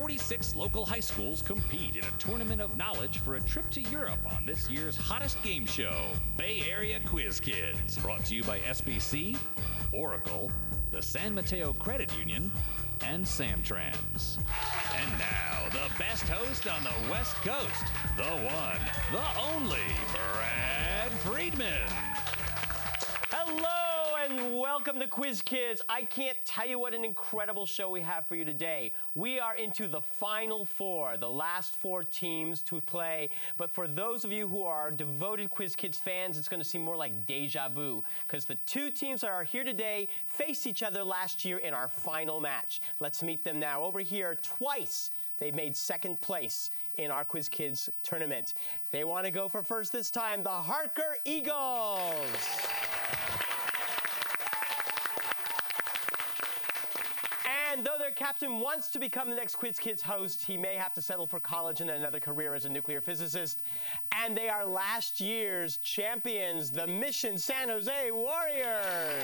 46 local high schools compete in a tournament of knowledge for a trip to Europe on this year's hottest game show, Bay Area Quiz Kids. Brought to you by SBC, Oracle, the San Mateo Credit Union, and Samtrans. And now, the best host on the West Coast, the one, the only, Brad Friedman. Hello and welcome to Quiz Kids. I can't tell you what an incredible show we have for you today. We are into the final four, the last four teams to play. But for those of you who are devoted Quiz Kids fans, it's going to seem more like deja vu because the two teams that are here today faced each other last year in our final match. Let's meet them now. Over here, twice they've made second place in our Quiz Kids tournament. They want to go for first this time, the Harker Eagles. And though their captain wants to become the next Quiz Kids host, he may have to settle for college and another career as a nuclear physicist. And they are last year's champions, the Mission San Jose Warriors.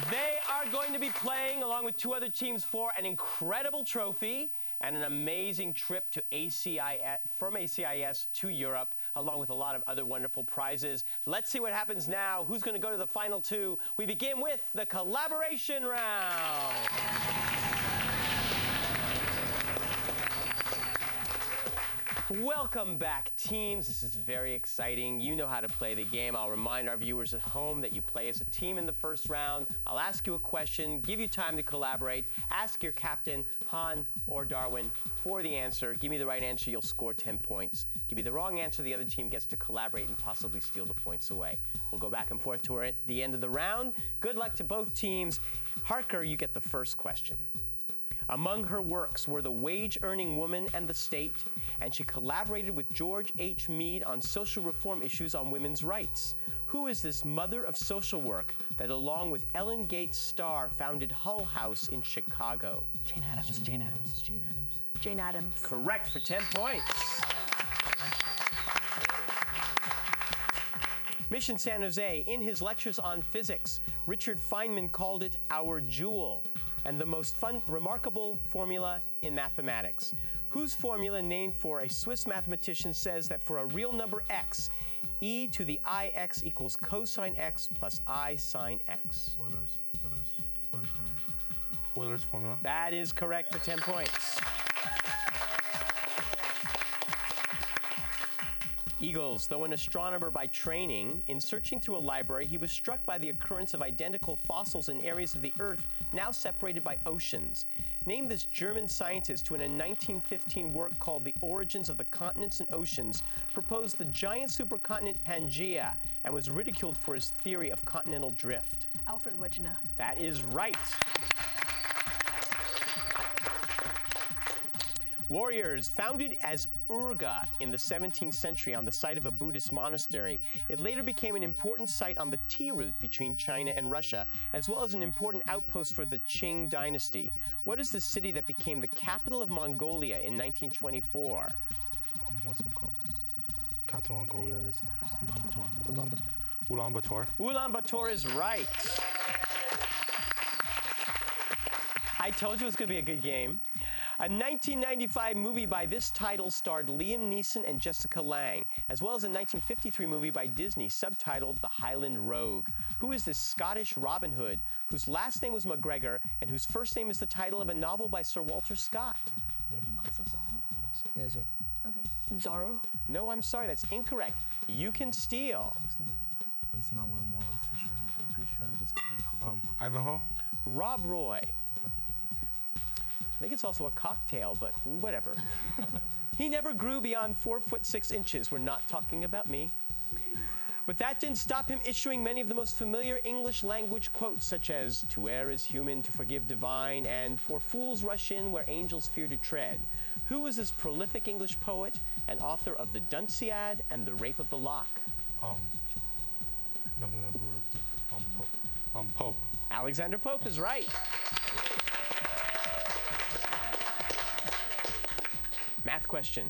They are going to be playing, along with two other teams, for an incredible trophy and an amazing trip to from ACIS to Europe, along with a lot of other wonderful prizes. Let's see what happens now. Who's going to go to the final two? We begin with the collaboration round. Welcome back, teams. This is very exciting. You know how to play the game. I'll remind our viewers at home that you play as a team in the first round. I'll ask you a question, give you time to collaborate, ask your captain, Han or Darwin, for the answer. Give me the right answer, you'll score 10 points. Give me the wrong answer, the other team gets to collaborate and possibly steal the points away. We'll go back and forth to the end of the round. Good luck to both teams. Harker, you get the first question. Among her works were The Wage-Earning Woman and the State, and she collaborated with George H. Mead on social reform issues on women's rights. Who is this mother of social work that, along with Ellen Gates Starr, founded Hull House in Chicago? Jane Addams. Jane Addams. Jane Addams. Jane Addams. Correct for 10 points. Mission San Jose, in his lectures on physics, Richard Feynman called it our jewel and the most remarkable formula in mathematics. Whose formula, named for a Swiss mathematician, says that for a real number x, e to the ix equals cosine x plus I sine x? Euler's formula. That is correct for 10 points. Eagles, though an astronomer by training, in searching through a library, he was struck by the occurrence of identical fossils in areas of the Earth now separated by oceans. Name this German scientist who, in a 1915 work called The Origins of the Continents and Oceans, proposed the giant supercontinent Pangaea and was ridiculed for his theory of continental drift. Alfred Wegener. That is right. Warriors, founded as Urga in the 17th century on the site of a Buddhist monastery, it later became an important site on the tea route between China and Russia, as well as an important outpost for the Qing dynasty. What is the city that became the capital of Mongolia in 1924? What's it called? Capital of Mongolia is Ulaanbaatar. Ulaanbaatar. Ulaanbaatar is right. I told you it was going to be a good game. A 1995 movie by this title starred Liam Neeson and Jessica Lange, as well as a 1953 movie by Disney subtitled The Highland Rogue. Who is this Scottish Robin Hood, whose last name was McGregor, and whose first name is the title of a novel by Sir Walter Scott? Yeah, Zorro. Okay. Zorro? No, I'm sorry, that's incorrect. You can steal. It's not William Wallace. I'm pretty sure. Ivanhoe? Rob Roy. I think it's also a cocktail, but whatever. He never grew beyond 4'6". We're not talking about me. But that didn't stop him issuing many of the most familiar English language quotes, such as, "To err is human, to forgive divine," and "For fools rush in where angels fear to tread." Who was this prolific English poet and author of The Dunciad and The Rape of the Lock? Pope. Alexander Pope is right. Math question.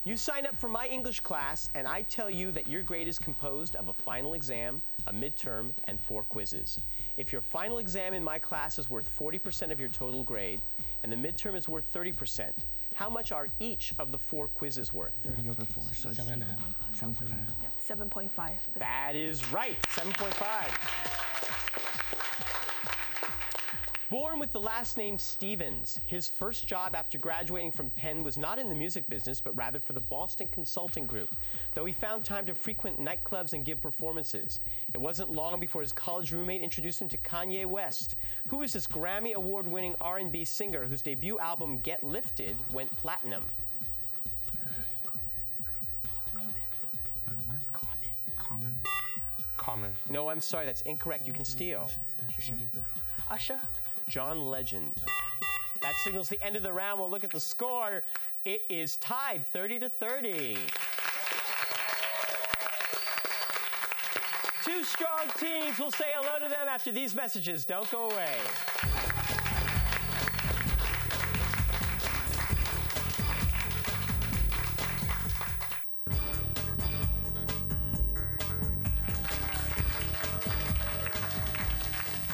You sign up for my English class, and I tell you that your grade is composed of a final exam, a midterm, and 4 quizzes. If your final exam in my class is worth 40% of your total grade, and the midterm is worth 30%, how much are each of the 4 quizzes worth? 30 over 4, so it's 7.5. 7.5. That is right, 7.5. Born with the last name Stevens, his first job after graduating from Penn was not in the music business, but rather for the Boston Consulting Group, though he found time to frequent nightclubs and give performances. It wasn't long before his college roommate introduced him to Kanye West. Who is this Grammy Award-winning R&B singer whose debut album, Get Lifted, went platinum? Common. No, I'm sorry, that's incorrect. You can steal. Usher. John Legend. That signals the end of the round. We'll look at the score. It is tied 30-30. 2 strong teams. We'll say hello to them after these messages. Don't go away.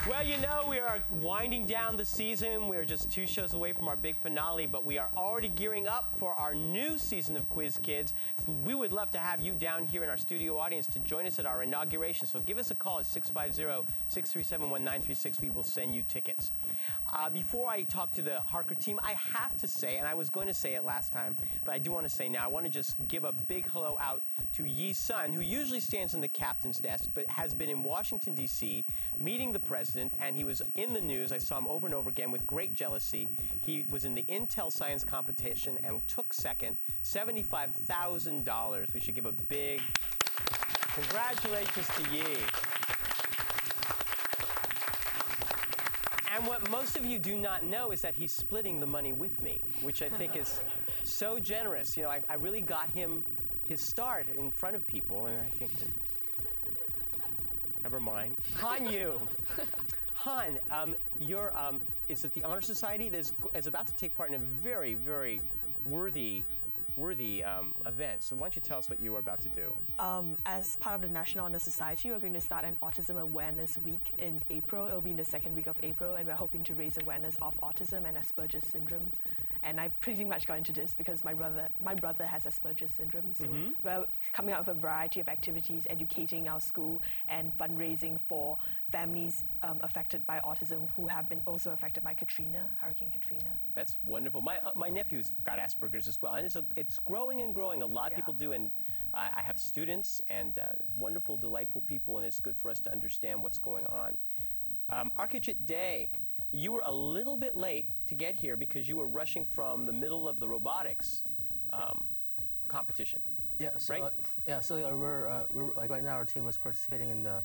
Well, you know, we are winding down the season. We're just 2 shows away from our big finale, but we are already gearing up for our new season of Quiz Kids. We would love to have you down here in our studio audience to join us at our inauguration. So give us a call at 650-637-1936. We will send you tickets. Before I talk to the Harker team, I have to say, and I was going to say it last time, but I do want to say now, I want to just give a big hello out to Yi's son, who usually stands in the captain's desk, but has been in Washington, D.C., meeting the president, and he was in the news. I saw him over and over again with great jealousy. He was in the Intel Science competition and took second, $75,000. We should give a big congratulations to Yi. And what most of you do not know is that he's splitting the money with me, which I think is so generous. You know, I really got him his start in front of people, and I think that, never mind. Han Yu. Han, you're, is it the Honor Society that is about to take part in a very, very worthy event. So why don't you tell us what you are about to do? As part of the National Honor Society, we're going to start an Autism Awareness Week in April. It'll be in the 2nd week of April, and we're hoping to raise awareness of autism and Asperger's syndrome. And I pretty much got into this because my brother has Asperger's syndrome. So we're coming up with a variety of activities, educating our school and fundraising for families affected by autism who have been also affected by Hurricane Katrina. That's wonderful. My nephew's got Asperger's as well, and it's growing and growing. A lot of people do, and I have students and wonderful, delightful people, and it's good for us to understand what's going on. Arkajit Day, you were a little bit late to get here because you were rushing from the middle of the robotics competition. Yeah. So right? We're like right now our team is participating in the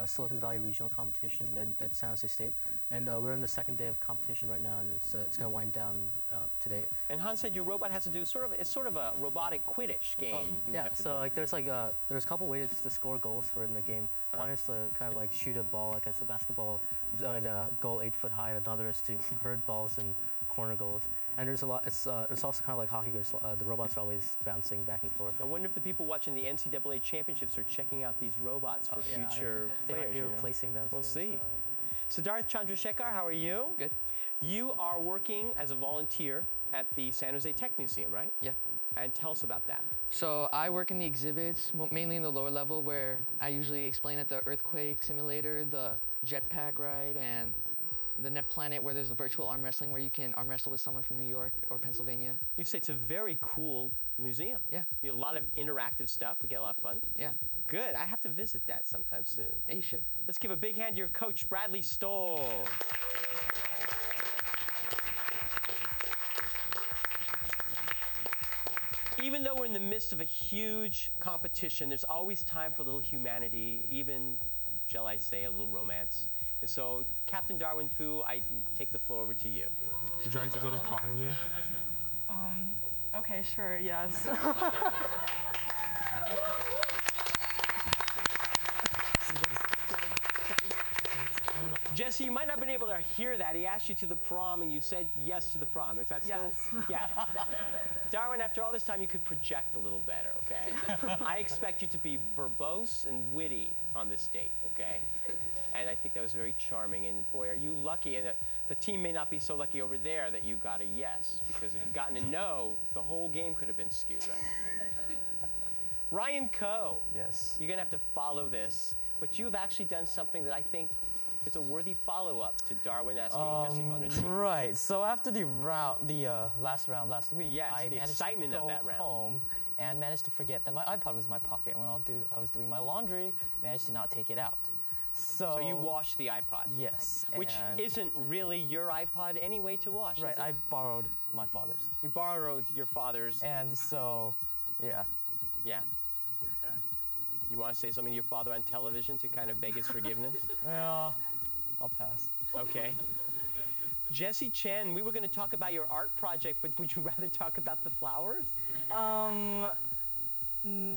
Silicon Valley Regional Competition at San Jose State, and we're in the 2nd day of competition right now, and it's going to wind down today. And Han said your robot has to do it's sort of a robotic Quidditch game. Yeah. So like there's a couple ways to score goals for in the game. One is to kind of like shoot a ball like as a basketball at a goal 8 foot high, and another is to hurt balls and corner goals. And there's a lot. It's also kind of like hockey. The robots are always bouncing back and forth. I wonder if the people watching the NCAA championships are checking out these robots for future they players. might be replacing them. We'll soon, see. Siddharth Chandrasekhar, how are you? Good. You are working as a volunteer at the San Jose Tech Museum, right? Yeah. And tell us about that. So I work in the exhibits, mainly in the lower level, where I usually explain at the earthquake simulator, the jetpack ride, and the Net Planet, where there's a virtual arm wrestling where you can arm wrestle with someone from New York or Pennsylvania. You say it's a very cool museum. Yeah. You have a lot of interactive stuff. We get a lot of fun. Yeah. Good. I have to visit that sometime soon. Yeah, you should. Let's give a big hand to your coach, Bradley Stoll. Even though we're in the midst of a huge competition, there's always time for a little humanity, even, shall I say, a little romance. And so, Captain Darwin Fu, I take the floor over to you. Would you like to go to prom with me? Okay, sure, yes. Jesse, you might not have been able to hear that. He asked you to the prom, and you said yes to the prom. Is that still? Yes. Yeah. Darwin, after all this time, you could project a little better, okay? I expect you to be verbose and witty on this date, okay? And I think that was very charming. And boy, are you lucky. And the team may not be so lucky over there that you got a yes, because if you'd gotten a no, the whole game could have been skewed, right? Ryan Coe. Yes. You're going to have to follow this, but you've actually done something that I think is a worthy follow-up to Darwin asking Jesse Bonner. Right. So after the last round last week, Yes, I the managed excitement to of go that round. home and managed to forget that my iPod was in my pocket. When I was doing my laundry, managed to not take it out. So So you washed the iPod. Yes. Which and- isn't really your iPod anyway to wash, right. is it? I borrowed my father's, You borrowed your father's. and so yeah. Yeah. You want to say something to your father on television to kind of beg his forgiveness? I'll pass. Okay. Jesse Chen, we were going to talk about your art project, but would you rather talk about the flowers?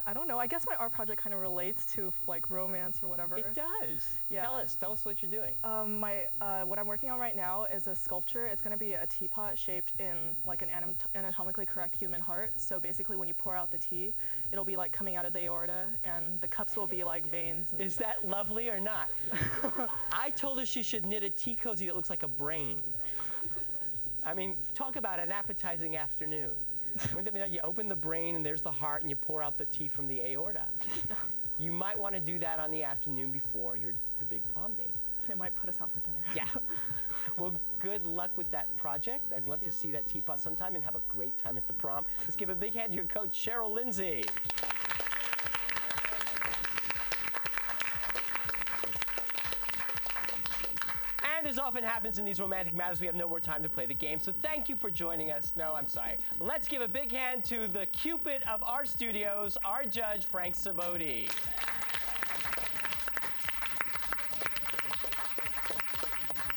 I don't know. I guess my art project kind of relates to like romance or whatever. It does. Yeah. Tell us what you're doing. What I'm working on right now is a sculpture. It's going to be a teapot shaped in like an anatomically correct human heart. So basically, when you pour out the tea, it'll be like coming out of the aorta, and the cups will be like veins. And Is that lovely or not? I told her she should knit a tea cozy that looks like a brain. I mean, talk about an appetizing afternoon. You open the brain and there's the heart, and you pour out the tea from the aorta. You might want to do that on the afternoon before your big prom date. It might put us out for dinner. Yeah. Well, good luck with that project. I'd love you. to see that teapot sometime and have a great time at the prom. Let's give a big hand to your coach, Cheryl Lindsay. And as often happens in these romantic matters, we have no more time to play the game. So thank you for joining us. No, I'm sorry. Let's give a big hand to the Cupid of our studios, our judge, Frank Saboti.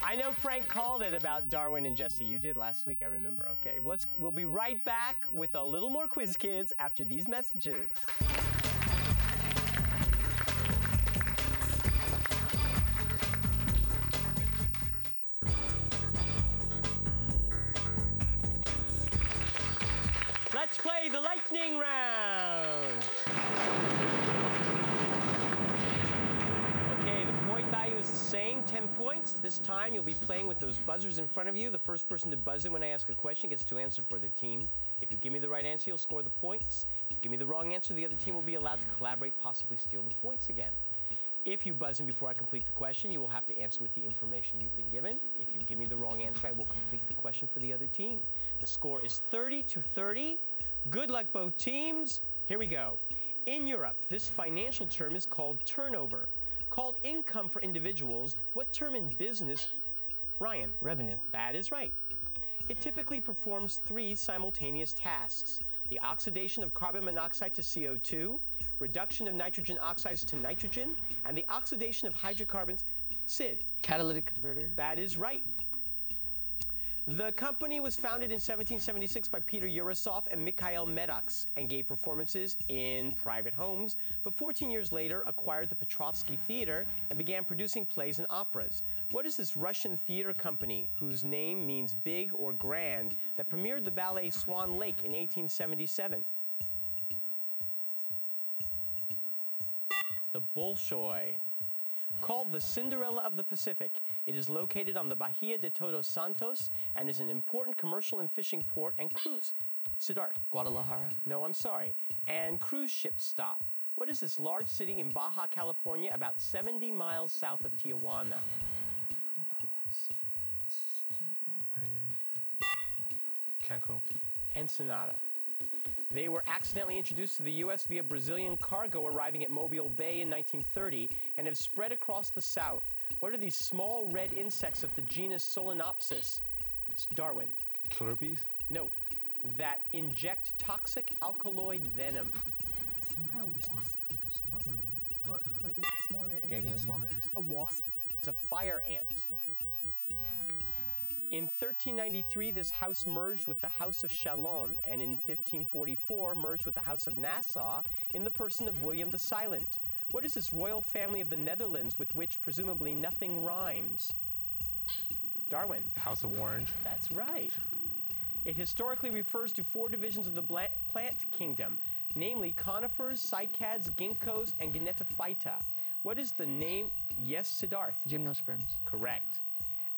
I know Frank called it about Darwin and Jesse. You did last week, I remember. Okay, we'll be right back with a little more Quiz Kids after these messages. Let's play the lightning round. Okay, the point value is the same, 10 points. This time you'll be playing with those buzzers in front of you. The first person to buzz in when I ask a question gets to answer for their team. If you give me the right answer, you'll score the points. If you give me the wrong answer, the other team will be allowed to collaborate, possibly steal the points again. If you buzz in before I complete the question, you will have to answer with the information you've been given. If you give me the wrong answer, I will complete the question for the other team. The score is 30-30. Good luck, both teams. Here we go. In Europe, this financial term is called turnover. Called income for individuals, what term in business? Ryan. Revenue. That is right. It typically performs 3 simultaneous tasks: the oxidation of carbon monoxide to CO2, reduction of nitrogen oxides to nitrogen, and the oxidation of hydrocarbons. Sid. Catalytic converter. That is right. The company was founded in 1776 by Peter Urasov and Mikhail Medox and gave performances in private homes, but 14 years later acquired the Petrovsky Theater and began producing plays and operas. What is this Russian theater company whose name means big or grand that premiered the ballet Swan Lake in 1877? The Bolshoi. Called the Cinderella of the Pacific, it is located on the Bahia de Todos Santos and is an important commercial and fishing port and cruise. Siddharth. Guadalajara. No, I'm sorry. And cruise ship stop. What is this large city in Baja California, about 70 miles south of Tijuana? Cancun. Ensenada. They were accidentally introduced to the U.S. via Brazilian cargo arriving at Mobile Bay in 1930 and have spread across the South. What are these small red insects of the genus Solenopsis? It's Darwin. Killer bees? No. That inject toxic alkaloid venom. Some kind of wasp. Like a sniper, What, it's a small red Yeah, insect. smaller. A wasp. It's a fire ant. Okay. In 1393, this house merged with the House of Chalon, and in 1544 merged with the House of Nassau in the person of William the Silent. What is this royal family of the Netherlands with which presumably nothing rhymes? Darwin. The House of Orange. That's right. It historically refers to 4 divisions of the plant kingdom, namely conifers, cycads, ginkgos, and gnetophyta. What is the name? Yes, Siddharth. Gymnosperms. Correct.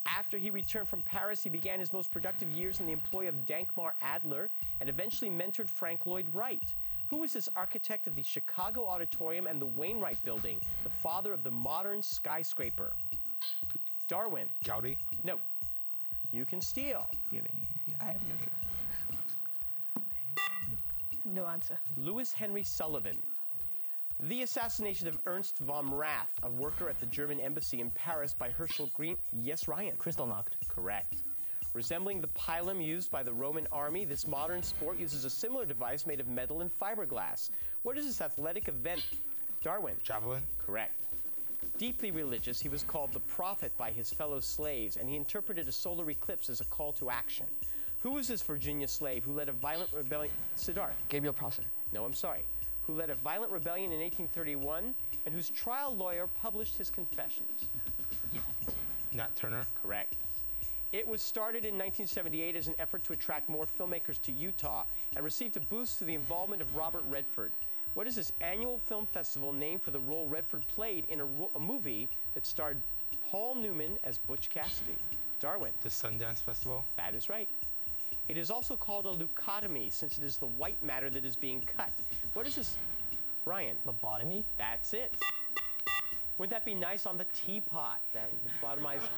After he returned from Paris, he began his most productive years in the employ of Dankmar Adler and eventually mentored Frank Lloyd Wright. Who was this architect of the Chicago Auditorium and the Wainwright Building, the father of the modern skyscraper? Darwin. Gaudi. No. You can steal. Do you have any idea? I have no. No answer. Louis Henry Sullivan. The assassination of Ernst von Rath, a worker at the German embassy in Paris, by Herschel Green. Yes, Ryan. Kristallnacht. Correct. Resembling the pilum used by the Roman army, this modern sport uses a similar device made of metal and fiberglass. What is this athletic event? Darwin. Javelin. Correct. Deeply religious, he was called the prophet by his fellow slaves, and he interpreted a solar eclipse as a call to action. Who was this Virginia slave who led a violent rebellion? Siddharth. Gabriel Prosser. No, I'm sorry. Who led a violent rebellion in 1831 and whose trial lawyer published his confessions? Nat Turner. Correct. It was started in 1978 as an effort to attract more filmmakers to Utah and received a boost through the involvement of Robert Redford. What is this annual film festival named for the role Redford played in a movie that starred Paul Newman as Butch Cassidy? Darwin. The Sundance Festival. That is right. It is also called a leucotomy since it is the white matter that is being cut. What is this? Ryan. Lobotomy? That's it. Wouldn't that be nice on the teapot? That lobotomized.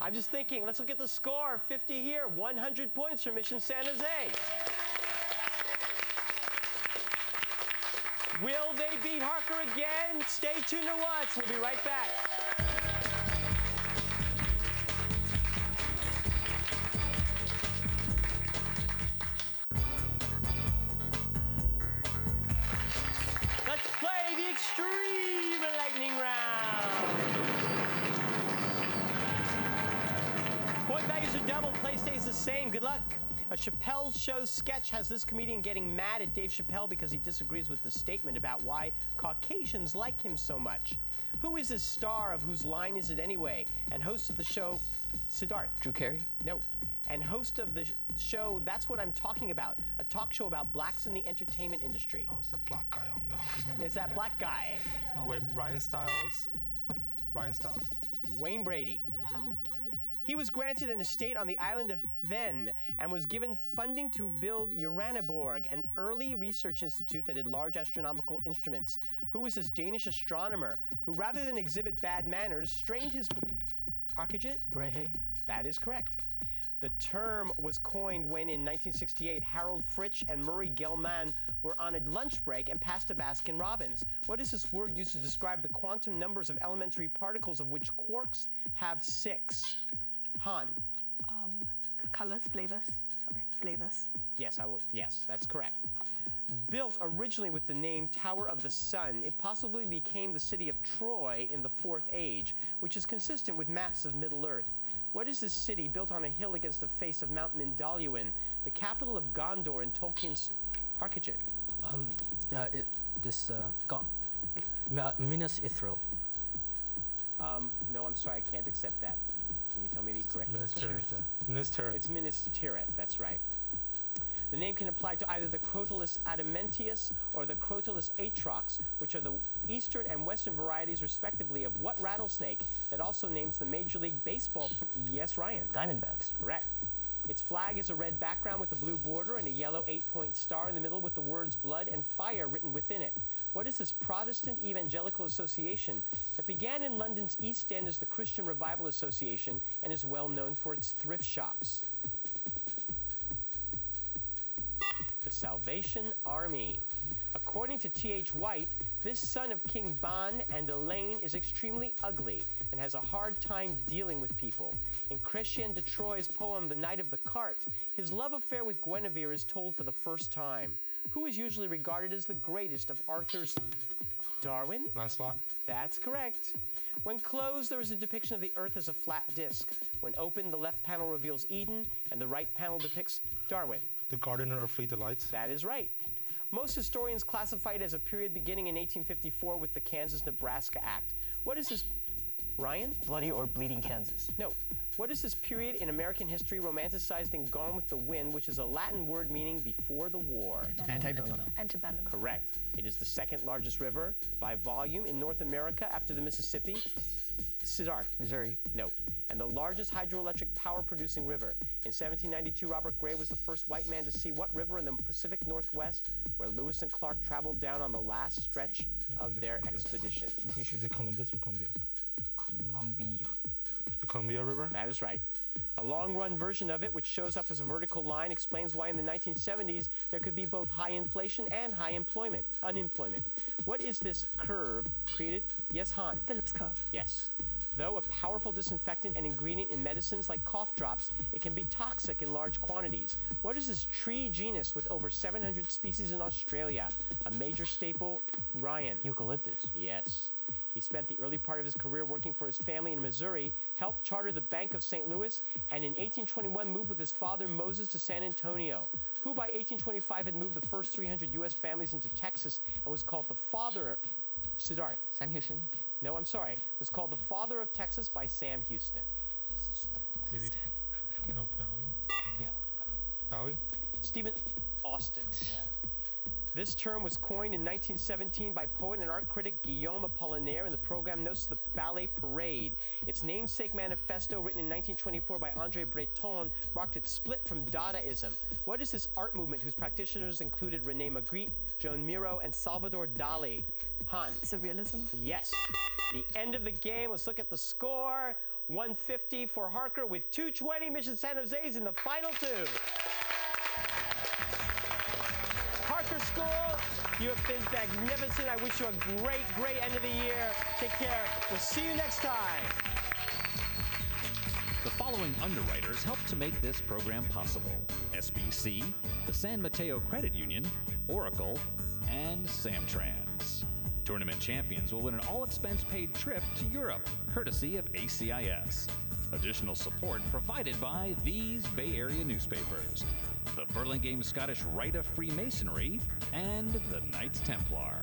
I'm just thinking, let's look at the score. 50 here, 100 points for Mission San Jose. Will they beat Harker again? Stay tuned to watch. We'll be right back. Let's play the Extreme Lightning Round. Point values are double, play stays the same. Good luck. A Chappelle Show sketch has this comedian getting mad at Dave Chappelle because he disagrees with the statement about why Caucasians like him so much. Who is this star of Whose Line Is It Anyway? And host of the show, Siddharth. Drew Carey. No. And host of the show, That's What I'm Talking About, a talk show about blacks in the entertainment industry. Oh, it's that black guy on the. It's that black guy. Wait, Ryan Stiles. Wayne Brady. He was granted an estate on the island of Hven and was given funding to build Uraniborg, an early research institute that did large astronomical instruments. Who was this Danish astronomer who, rather than exhibit bad manners, strained his archegit? Brahe. That is correct. The term was coined when, in 1968, Harold Fritsch and Murray Gell-Mann were on a lunch break and passed a Baskin-Robbins. What is this word used to describe the quantum numbers of elementary particles of which quarks have 6? Han. Colors, flavors. Sorry, flavors. Yes, I will. Yes, that's correct. Built originally with the name Tower of the Sun, it possibly became the city of Troy in the 4th Age, which is consistent with maps of Middle-earth. What is this city built on a hill against the face of Mount Mindalluin, the capital of Gondor in Tolkien's archegit? Minas Ithil. No, I'm sorry, I can't accept that. Can you tell me the correct Minas answer? Tirith. Minas Tirith. It's Minas Tirith, that's right. The name can apply to either the Crotalus adamanttius or the Crotalus atrox, which are the eastern and western varieties, respectively, of what rattlesnake that also names the Major League Baseball? Yes, Ryan. Diamondbacks. Correct. Its flag is a red background with a blue border and a yellow 8-point star in the middle with the words blood and fire written within it. What is this Protestant Evangelical Association that began in London's East End as the Christian Revival Association and is well known for its thrift shops? The Salvation Army. According to T.H. White, this son of King Ban and Elaine is extremely ugly and has a hard time dealing with people. In Chrétien de Troyes' poem, The Knight of the Cart, his love affair with Guinevere is told for the first time. Who is usually regarded as the greatest of Arthur's... Darwin? Lancelot. That's correct. When closed, there is a depiction of the Earth as a flat disk. When opened, the left panel reveals Eden, and the right panel depicts Darwin. The Garden of Earthly Delights. That is right. Most historians classify it as a period beginning in 1854 with the Kansas-Nebraska Act. What is this, Ryan? Bloody or Bleeding Kansas. No. What is this period in American history romanticized in Gone with the Wind, which is a Latin word meaning before the war? Antebellum. Antebellum. Correct. It is the second largest river by volume in North America after the Mississippi. Siddharth. Missouri. No. And the largest hydroelectric power producing river. In 1792, Robert Gray was the first white man to see what river in the Pacific Northwest where Lewis and Clark traveled down on the last stretch of their expedition. Is it Columbus or Columbia? Columbia. The Columbia River? That is right. A long-run version of it, which shows up as a vertical line, explains why in the 1970s there could be both high inflation and high unemployment. What is this curve created? Yes, Han? Phillips curve. Yes. Though a powerful disinfectant and ingredient in medicines like cough drops, it can be toxic in large quantities. What is this tree genus with over 700 species in Australia? A major staple, Ryan? Eucalyptus. Yes. He spent the early part of his career working for his family in Missouri, helped charter the Bank of St. Louis, and in 1821 moved with his father Moses to San Antonio, who by 1825 had moved the first 300 U.S. families into Texas and was called the father, Siddharth. Sam Houston. No, I'm sorry. Was called the father of Texas by Sam Houston. David. No, Bowie. Yeah. Bowie? Stephen Austin. This term was coined in 1917 by poet and art critic Guillaume Apollinaire in the program Notes to the Ballet Parade. Its namesake manifesto, written in 1924 by André Breton, marked its split from Dadaism. What is this art movement whose practitioners included René Magritte, Joan Miro, and Salvador Dali? Han? Surrealism. Yes. The end of the game. Let's look at the score. 150 for Harker with 220 Mission San Jose's in the final two. Harker School, you have been magnificent. I wish you a great, great end of the year. Take care. We'll see you next time. The following underwriters helped to make this program possible: SBC, the San Mateo Credit Union, Oracle, and Samtrans. Tournament champions will win an all-expense-paid trip to Europe, courtesy of ACIS. Additional support provided by these Bay Area newspapers: the Burlingame Scottish Rite of Freemasonry and the Knights Templar.